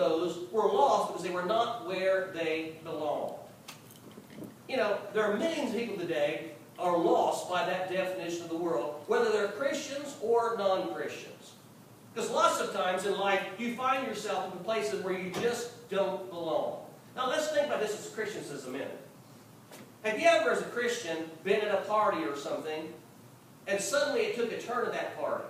those were lost because they were not where they belonged. You know, there are millions of people today are lost by that definition of the world, whether they're Christians or non-Christians. Because lots of times in life, you find yourself in places where you just don't belong. Now let's think about this as Christians as a minute. Have you ever, as a Christian, been at a party or something, and suddenly it took a turn at that party?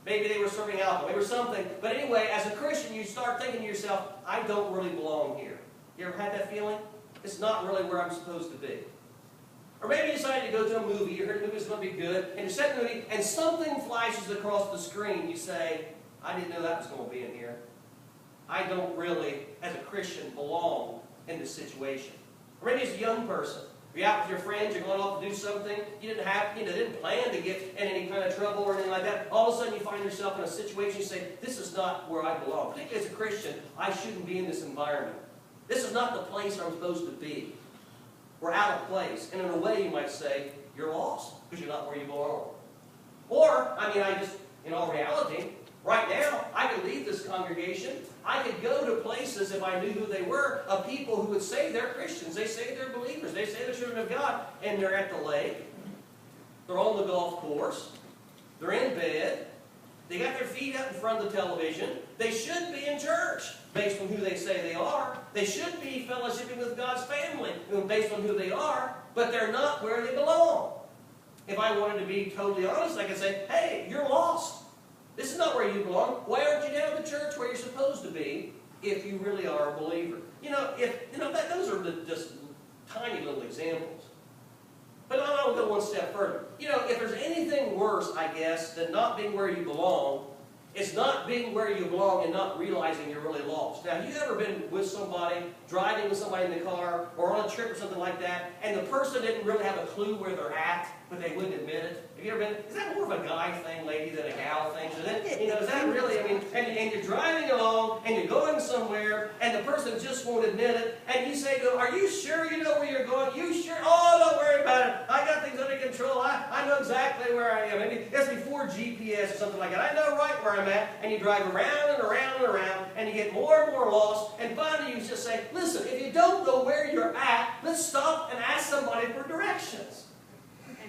Maybe they were serving alcohol, maybe something. But anyway, as a Christian, you start thinking to yourself, I don't really belong here. You ever had that feeling? It's not really where I'm supposed to be. Or maybe you decided to go to a movie, you heard the movie's going to be good, and you set the movie, and something flashes across the screen. You say, I didn't know that was going to be in here. I don't really, as a Christian, belong in this situation. Or maybe as a young person, you're out with your friends, you're going off to do something, you didn't plan to get in any kind of trouble or anything like that. All of a sudden you find yourself in a situation, you say, this is not where I belong. Particularly as a Christian, I shouldn't be in this environment. This is not the place I'm supposed to be. We're out of place. And in a way you might say, you're lost because you're not where you belong. Or, in all reality, right now, I could leave this congregation. I could go to places, if I knew who they were, of people who would say they're Christians. They say they're believers. They say they're children of God. And they're at the lake. They're on the golf course. They're in bed. They got their feet up in front of the television. They should be in church, based on who they say they are. They should be fellowshipping with God's family, based on who they are. But they're not where they belong. If I wanted to be totally honest, I could say, hey, you're lost. This is not where you belong. Why aren't you down at the church where you're supposed to be if you really are a believer? Those are just tiny little examples. But I'll go one step further. If there's anything worse, I guess, than not being where you belong, it's not being where you belong and not realizing you're really lost. Now, have you ever been with somebody, driving with somebody in the car, or on a trip or something like that, and the person didn't really have a clue where they're at, but they wouldn't admit it? Have you ever been? Is that more of a guy thing, lady, than a gal thing? Is that really, and you're driving along, and you're going somewhere, and the person just won't admit it, and you say to them, are you sure you know where you're going? You sure? Oh, don't worry about it. I got things under control. I know exactly where I am. Maybe it's before GPS or something like that. I know right where I'm at, and you drive around and around and around, and you get more and more lost, and finally you just say, listen, if you don't know where you're at, let's stop and ask somebody for directions.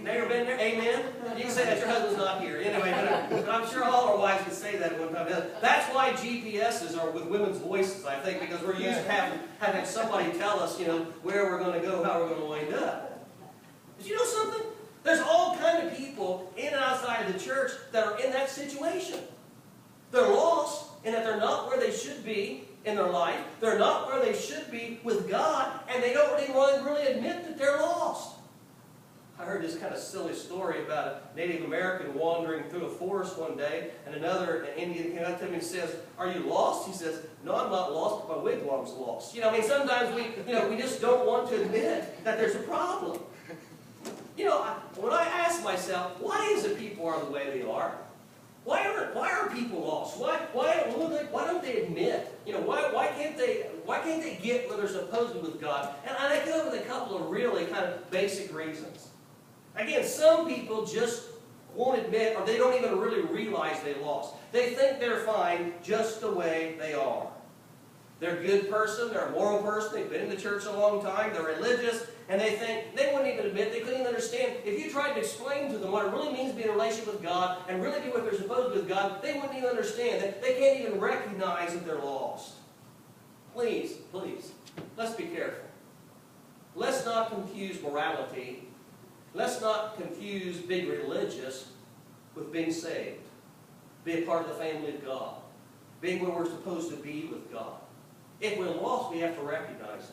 Never been there? Amen? You can say that your husband's not here. Anyway, but I'm sure all our wives can say that at one time. That's why GPSs are with women's voices, I think, because we're used to having somebody tell us, where we're going to go, how we're going to wind up. But you know something? There's all kinds of people in and outside of the church that are in that situation. They're lost in that they're not where they should be in their life. They're not where they should be with God, and they don't really admit that they're lost. I heard this kind of silly story about a Native American wandering through a forest one day, and an Indian came up to him and says, are you lost? He says, no, I'm not lost, but my wigwam's lost. Sometimes we just don't want to admit that there's a problem. When I ask myself, why is it people are the way they are? Why are people lost? Why don't they admit? Why can't they get where they're supposed to be with God? And I come up with a couple of really kind of basic reasons. Again, some people just won't admit, or they don't even really realize they lost. They think they're fine just the way they are. They're a good person, they're a moral person, they've been in the church a long time, they're religious, and they think, they wouldn't even admit, they couldn't even understand. If you tried to explain to them what it really means to be in a relationship with God, and really be what they're supposed to be with God, they wouldn't even understand. They can't even recognize that they're lost. Please, let's be careful. Let's not confuse morality. Let's not confuse being religious with being saved. Be a part of the family of God. Being where we're supposed to be with God. If we're lost, we have to recognize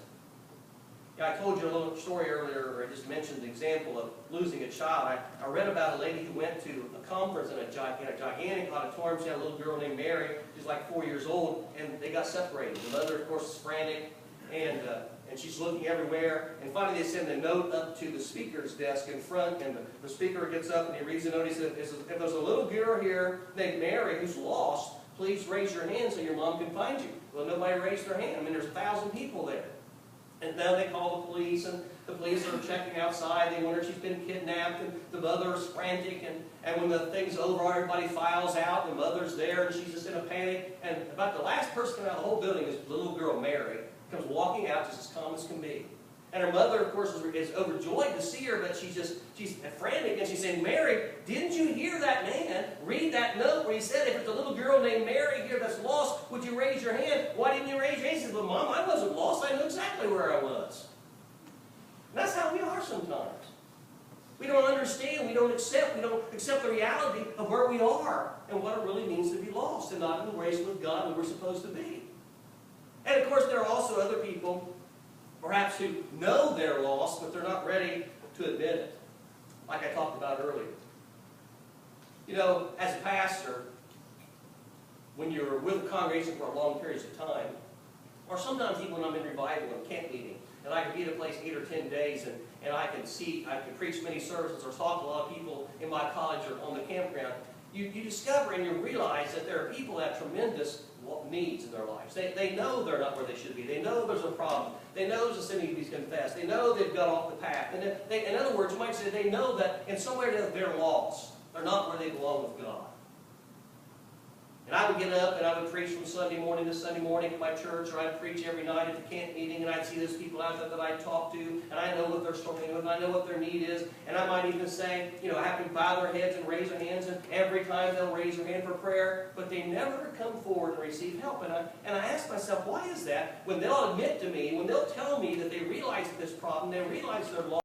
it. I told you a little story earlier, or I just mentioned the example of losing a child. I read about a lady who went to a conference in a gigantic auditorium. She had a little girl named Mary. She's like 4 years old, and they got separated. The mother, of course, is frantic, and she's looking everywhere. And finally, they send a note up to the speaker's desk in front, and the speaker gets up and he reads the note. He says, if there's a little girl here named Mary who's lost, please raise your hand so your mom can find you. Well, nobody raised their hand. There's 1,000 people there. And now they call the police, and the police are checking outside. They wonder if she's been kidnapped, and the mother is frantic. And when the thing's over, everybody files out. The mother's there, and she's just in a panic. And about the last person out of the whole building is the little girl, Mary, comes walking out just as calm as can be. And her mother, of course, is overjoyed to see her, but she's frantic, and she's saying, Mary, didn't you hear that man read that note where he said, if it's a little girl named Mary here that's lost, would you raise your hand? Why didn't you raise your hand? She says, well, Mom, I wasn't lost. I knew exactly where I was. And that's how we are sometimes. We don't understand, we don't accept the reality of where we are and what it really means to be lost and not in the race with God that we're supposed to be. And of course, there are also other people perhaps who know they're lost, but they're not ready to admit it, like I talked about earlier. You know, as a pastor, when you're with a congregation for long periods of time, or sometimes even when I'm in revival and camp meeting, and I can be at a place 8 or 10 days, and I can preach many services or talk to a lot of people in my college or on the campground, you discover and you realize that there are people that have tremendous needs in their lives. They know they're not where they should be. They know there's a problem. They know there's a sin to be confessed. They know they've got off the path. And in other words, you might say they know that in some way or another they're lost. They're not where they belong with God. And I would get up and I would preach from Sunday morning to Sunday morning at my church, or I'd preach every night at the camp meeting, and I'd see those people out there that I'd talk to, and I know what they're struggling with, and I know what their need is, and I might even say, you know, have them bow their heads and raise their hands, and every time they'll raise their hand for prayer, but they never come forward and receive help. And I ask myself, why is that? When they'll admit to me, when they'll tell me that they realize this problem, they realize they're lost,